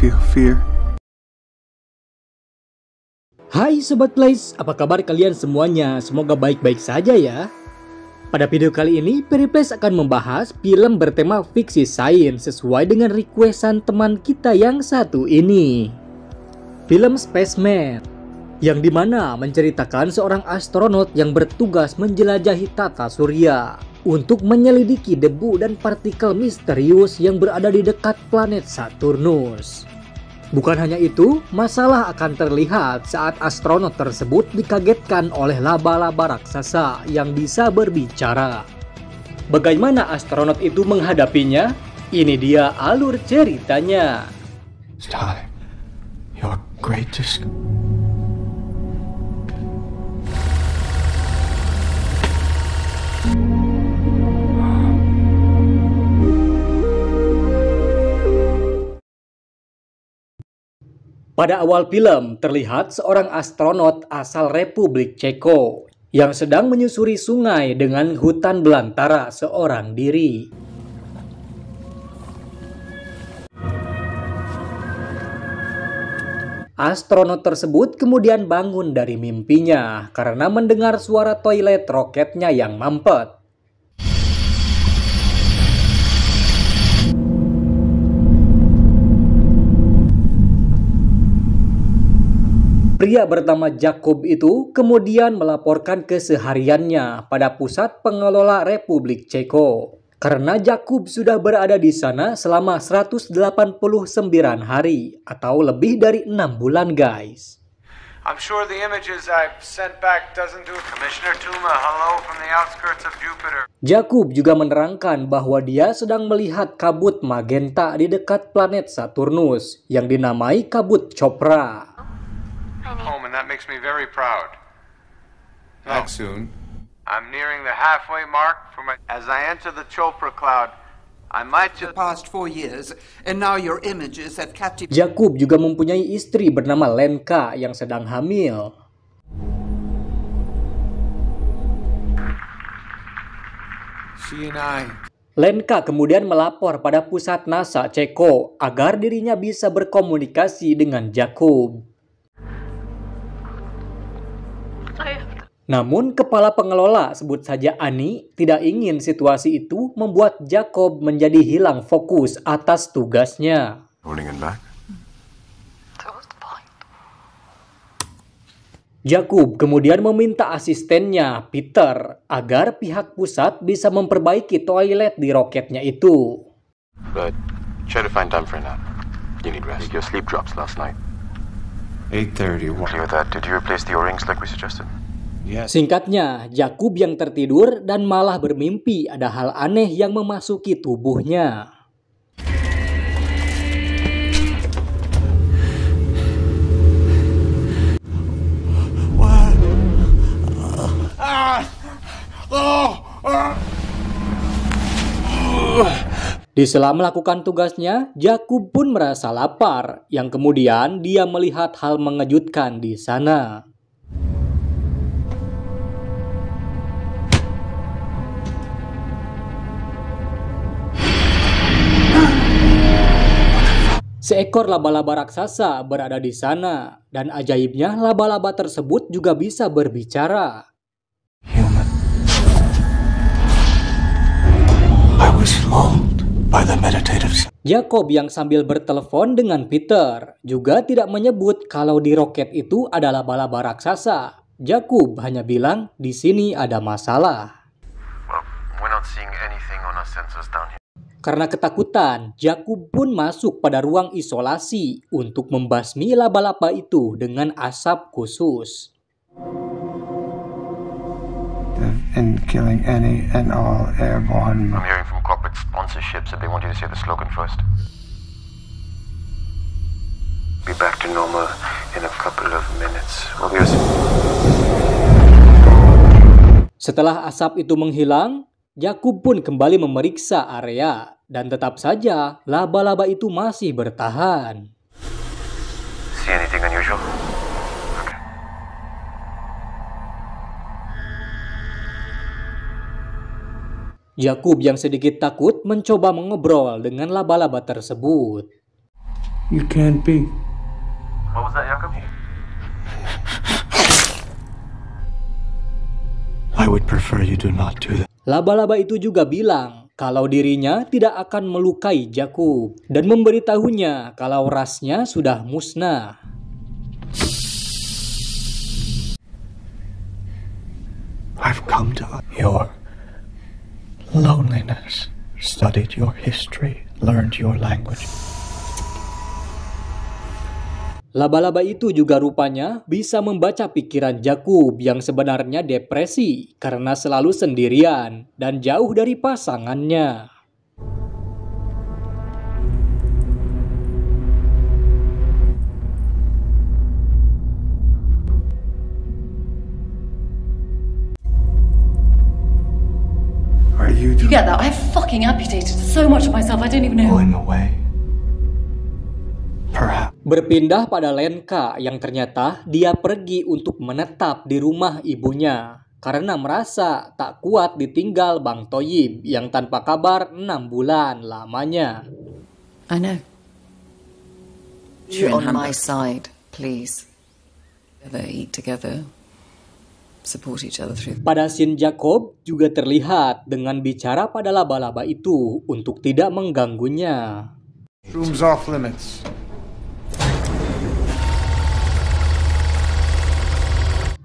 feel fear. Hai Sobat Plays, apa kabar kalian semuanya? Semoga baik-baik saja ya. Pada video kali ini, Periplays akan membahas film bertema fiksi sains sesuai dengan requestan teman kita yang satu ini. Film Spaceman, yang dimana menceritakan seorang astronot yang bertugas menjelajahi tata surya untuk menyelidiki debu dan partikel misterius yang berada di dekat planet Saturnus. Bukan hanya itu, masalah akan terlihat saat astronot tersebut dikagetkan oleh laba-laba raksasa yang bisa berbicara. Bagaimana astronot itu menghadapinya? Ini dia alur ceritanya. It's time. Your greatest. Pada awal film, terlihat seorang astronot asal Republik Ceko yang sedang menyusuri sungai dengan hutan belantara seorang diri. Astronot tersebut kemudian bangun dari mimpinya karena mendengar suara toilet roketnya yang mampet. Pria bernama Jakub itu kemudian melaporkan kesehariannya pada pusat pengelola Republik Ceko. Karena Jakub sudah berada di sana selama 189 hari atau lebih dari 6 bulan guys. I'm sure the images I've sent back doesn't do. Commissioner Tuma, hello from the outskirts of Jupiter. Jakub juga menerangkan bahwa dia sedang melihat kabut magenta di dekat planet Saturnus yang dinamai kabut Chopra. Home, and that makes me very proud. Back soon. I'm nearing the halfway mark for my. As I enter the Chopra cloud, I might just. The past 4 years, and now your images have captivated. Jakub juga mempunyai istri bernama Lenka yang sedang hamil. She and I. Lenka kemudian melapor pada pusat NASA Ceko agar dirinya bisa berkomunikasi dengan Jakub. Namun kepala pengelola, sebut saja Ani, tidak ingin situasi itu membuat Jacob menjadi hilang fokus atas tugasnya. Holding it back. Jakub kemudian meminta asistennya, Peter, agar pihak pusat bisa memperbaiki toilet di roketnya itu. But try to find time for a nap. You need rest. Your sleep drops last night. 8:30. Clear that. Did you replace the O-rings like we suggested? Yes. Singkatnya, Jakub yang tertidur dan malah bermimpi ada hal aneh yang memasuki tubuhnya. Di sela melakukan tugasnya, Jakub pun merasa lapar, yang kemudian dia melihat hal mengejutkan di sana. Seekor laba-laba raksasa berada di sana, dan ajaibnya laba-laba tersebut juga bisa berbicara. Human. I was lulled by the meditative. Jacob yang sambil bertelepon dengan Peter juga tidak menyebut kalau di roket itu ada laba-laba raksasa. Jakub hanya bilang di sini ada masalah. Well, we're not seeing anything on our sensors down here. Karena ketakutan, Jakub pun masuk pada ruang isolasi untuk membasmi laba-laba itu dengan asap khusus. In killing any and all airborne. I'm hearing from corporate sponsorships that they want you to say the slogan first. Be back to normal in a couple of minutes. We'll be Setelah asap itu menghilang, Jakub pun kembali memeriksa area dan tetap saja laba-laba itu masih bertahan. See anything unusual? Okay. Jakub yang sedikit takut mencoba mengobrol dengan laba-laba tersebut. You can't be. What was that, Jakob? I would prefer you do not do that. Laba-laba itu juga bilang kalau dirinya tidak akan melukai Jakub dan memberitahunya kalau rasnya sudah musnah. I've come to your loneliness, studied your history, learned your language. Laba-laba itu juga rupanya bisa membaca pikiran Jakub yang sebenarnya depresi karena selalu sendirian dan jauh dari pasangannya. Are you You get that? I've fucking amputated so much of myself, I don't even know. Pulling away. Perhaps. Berpindah pada Lenka yang ternyata dia pergi untuk menetap di rumah ibunya karena merasa tak kuat ditinggal Bang Toyib yang tanpa kabar 6 bulan lamanya. I know. You're on my side, please. Together, eat together. Support each other through. Pada scene Jacob juga terlihat dengan bicara pada laba-laba itu untuk tidak mengganggunya. Room's off limits.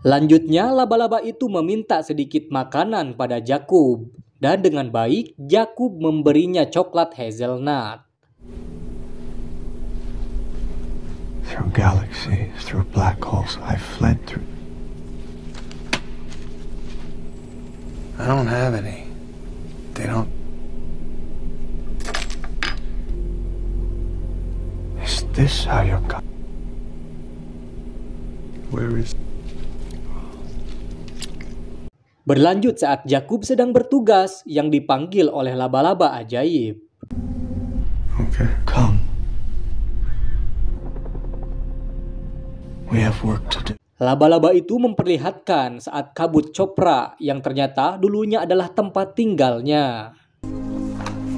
Lanjutnya, laba-laba itu meminta sedikit makanan pada Jakub, dan dengan baik, Jakub memberinya coklat hazelnut. Through galaxies, through black holes, I fled through. I don't have any. They don't. Is this how you're coming? Where is? Berlanjut saat Jakub sedang bertugas yang dipanggil oleh laba-laba ajaib. Okay. Come. We have work to do. Laba-laba itu memperlihatkan saat kabut Chopra yang ternyata dulunya adalah tempat tinggalnya.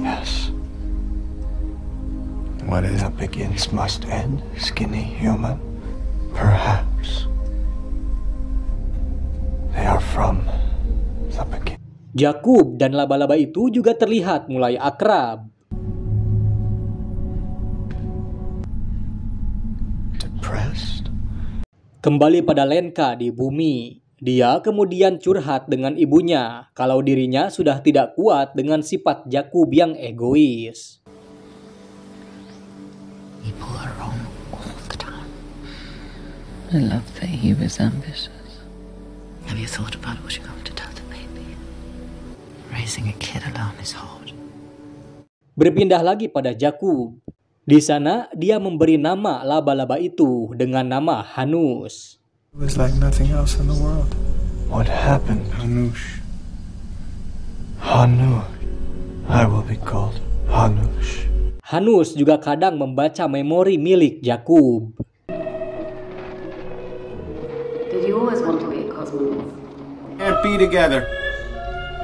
Yes. What is That begins must end, skinny human. Perhaps. They are from the beginning. Jakub dan laba-laba itu juga terlihat mulai akrab. Depressed. Kembali pada Lenka di bumi, dia kemudian curhat dengan ibunya kalau dirinya sudah tidak kuat dengan sifat Jakub yang egois. People are wrong all the time. I love that he was ambitious. Have you thought about what you're going to tell the baby? Raising a kid alone is hard. Berpindah lagi pada Jakub. Di sana, dia memberi nama laba-laba itu dengan nama Hanus. It was like nothing else in the world. What happened? Hanush? Hanush. I will be called Hanush. Hanus juga kadang membaca memori milik Jakub. Did you always want to be a cosmonaut? Can't be together.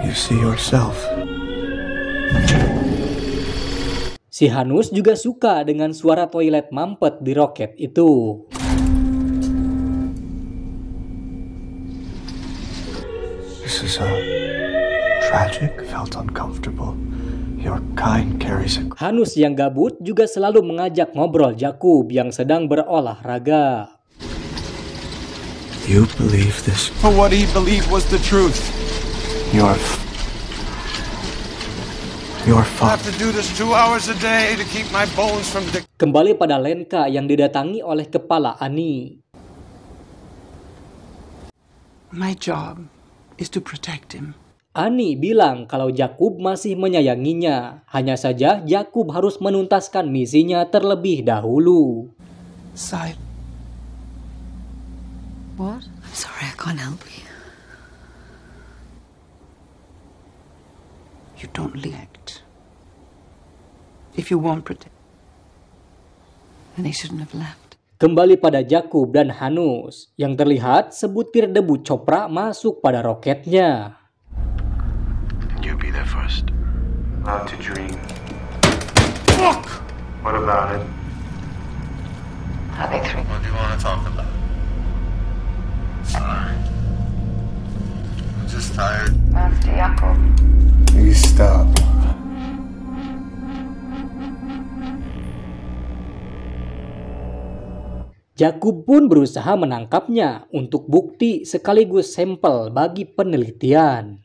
You see yourself. Si Hanus juga suka dengan suara toilet mampet di roket itu. This is tragic, felt uncomfortable. Your kind carries a... Hanus yang gabut juga selalu mengajak ngobrol Jakub yang sedang berolahraga. You believe this? For what he believed was the truth. Your I have to do this 2 hours a day to keep my bones from Kembali pada Lenka yang didatangi oleh kepala Ani. My job is to protect him. Ani bilang kalau Jakub masih menyayanginya. Hanya saja Jakub harus menuntaskan misinya terlebih dahulu. Side. What? I'm sorry, I can't help you. You don't elect. If you won't protect, Then he shouldn't have left. Kembali pada Jakub dan Hanus, yang terlihat sebutir debu Chopra masuk pada roketnya. You be there first. Allowed to dream. Fuck! What about it? Only 3. What do you want to talk about? Sorry. I'm just tired. Master Jakub. You stop. Jakub pun berusaha menangkapnya untuk bukti sekaligus sampel bagi penelitian.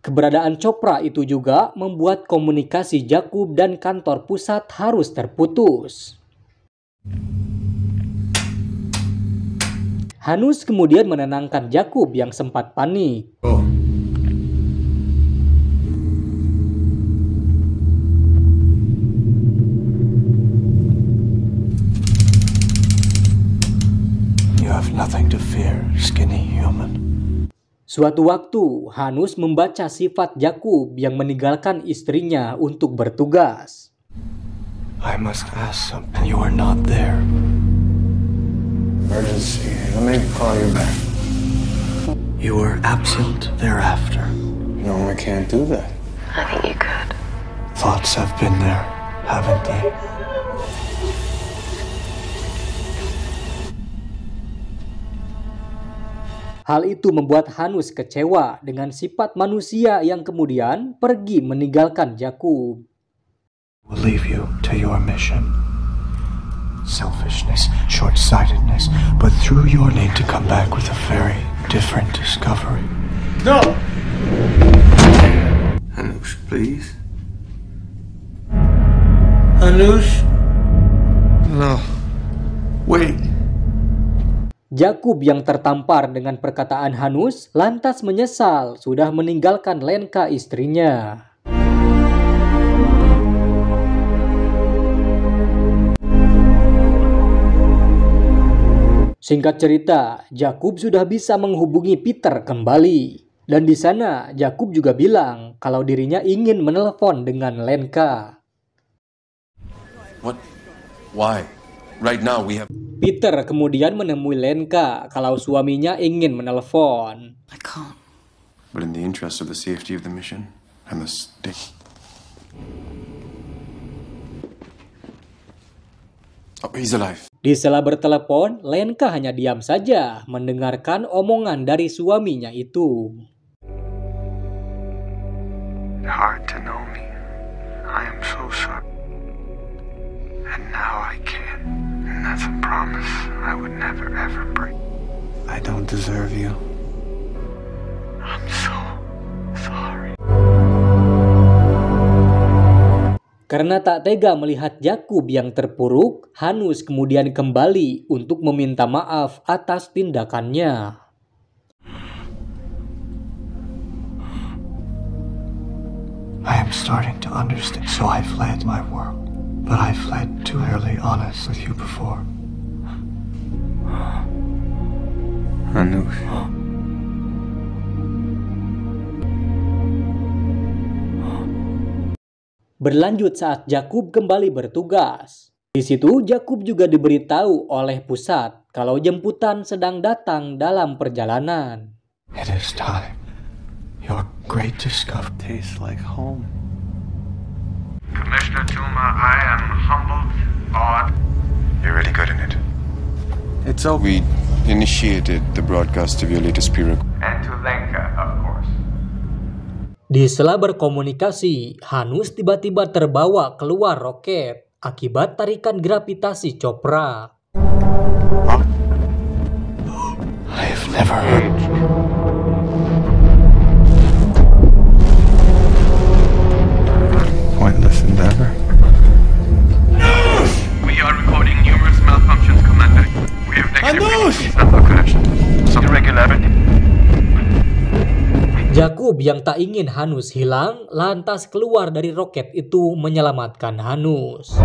Keberadaan Chopra itu juga membuat komunikasi Jakub dan kantor pusat harus terputus. Hanus kemudian menenangkan Jakub yang sempat panik. You have nothing to fear, skinny human. Suatu waktu, Hanus membaca sifat Jakub yang meninggalkan istrinya untuk bertugas. I must ask something. You are not there. Emergency. Let me call you back. You were absent thereafter. No, I can't do that. I think you could. Thoughts have been there, haven't they? Hal itu membuat Hanus kecewa dengan sifat manusia yang kemudian pergi meninggalkan Jakub. Will leave you to your mission. Selfishness, short-sightedness, but through your need to come back with a very different discovery. No! Anush, please. Anush? No. Wait. Jakub yang tertampar dengan perkataan Hanus lantas menyesal sudah meninggalkan Lenka istrinya. Singkat cerita, Jakub sudah bisa menghubungi Peter kembali. Dan di sana, Jakub juga bilang kalau dirinya ingin menelpon dengan Lenka. What? Why? Right now we have... Peter kemudian menemui Lenka kalau suaminya ingin menelpon. I can't. But in the interest of the safety of the mission and the state... Oh, he's alive. Di sela bertelepon, Lenka hanya diam saja mendengarkan omongan dari suaminya itu. Hard to know me. I am so sorry. And now I can. And that's a promise I would never ever break. I don't deserve you. I'm so sorry. Karena tak tega melihat Jakub yang terpuruk, Hanus kemudian kembali untuk meminta maaf atas tindakannya. I am starting to understand, so I fled my world. But I fled too early, honest with you before. Anush. Berlanjut saat Jakub kembali bertugas. Di situ Jakub juga diberitahu oleh pusat kalau jemputan sedang datang dalam perjalanan. It is time. Your great discovery Tastes like home. Commissioner Tuma, I am humbled, awed. You're really good in it. It's okay. We initiated the broadcast of your latest pre-record. And to Lenka, of course. Di sela berkomunikasi, Hanus tiba-tiba terbawa keluar roket akibat tarikan gravitasi Chopra. I have never heard. Pointless endeavor. We are recording numerous malfunctions, Commander. We have negative frequency sample correction. Some irregularity. Jakub yang tak ingin Hanus hilang, lantas keluar dari roket itu menyelamatkan Hanus.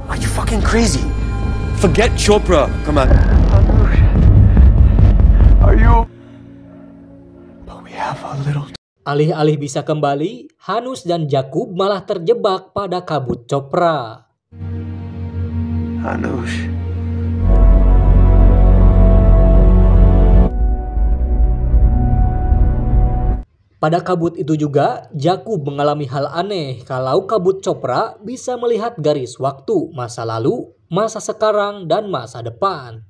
Are you fucking crazy? Forget Chopra. Come on. Are you? But we have a little. Alih-alih bisa kembali, Hanus dan Jakub malah terjebak pada kabut Chopra. Anush. Pada kabut itu juga, Jakub mengalami hal aneh kalau kabut Chopra bisa melihat garis waktu masa lalu, masa sekarang, dan masa depan.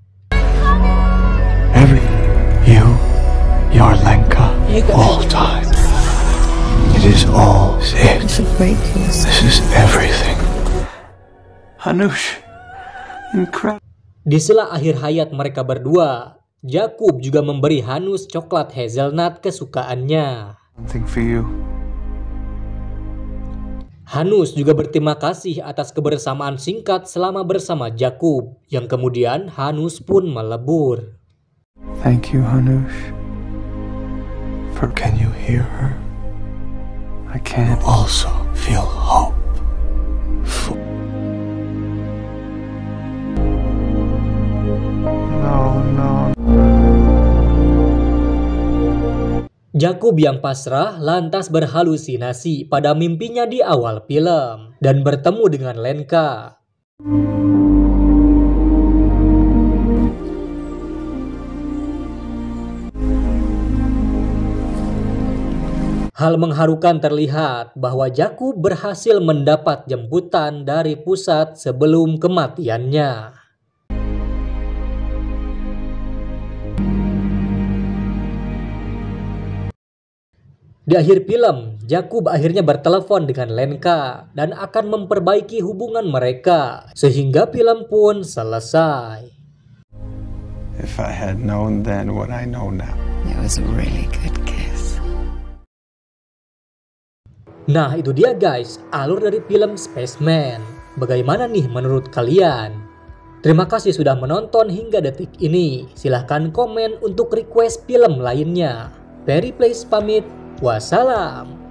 Your Lenka, all time. It is all it. This is everything. Hanush, incredible. Di sela akhir hayat mereka berdua, Jakub juga memberi Hanush coklat hazelnut kesukaannya. Something for you. Hanush juga berterima kasih atas kebersamaan singkat selama bersama Jakub, yang kemudian Hanush pun melebur. Thank you, Hanush. Can you hear her? I can't. Also feel hope. No. Jakub yang pasrah lantas berhalusinasi pada mimpinya di awal film dan bertemu dengan Lenka. Hal mengharukan terlihat bahwa Jakub berhasil mendapat jemputan dari pusat sebelum kematiannya. Di akhir film, Jakub akhirnya bertelepon dengan Lenka dan akan memperbaiki hubungan mereka, sehingga film pun selesai. If I had known then what I know now. It was a really good kiss. Nah itu dia guys, alur dari film Spaceman. Bagaimana nih menurut kalian? Terima kasih sudah menonton hingga detik ini. Silahkan komen untuk request film lainnya. Periplex pamit, wassalam.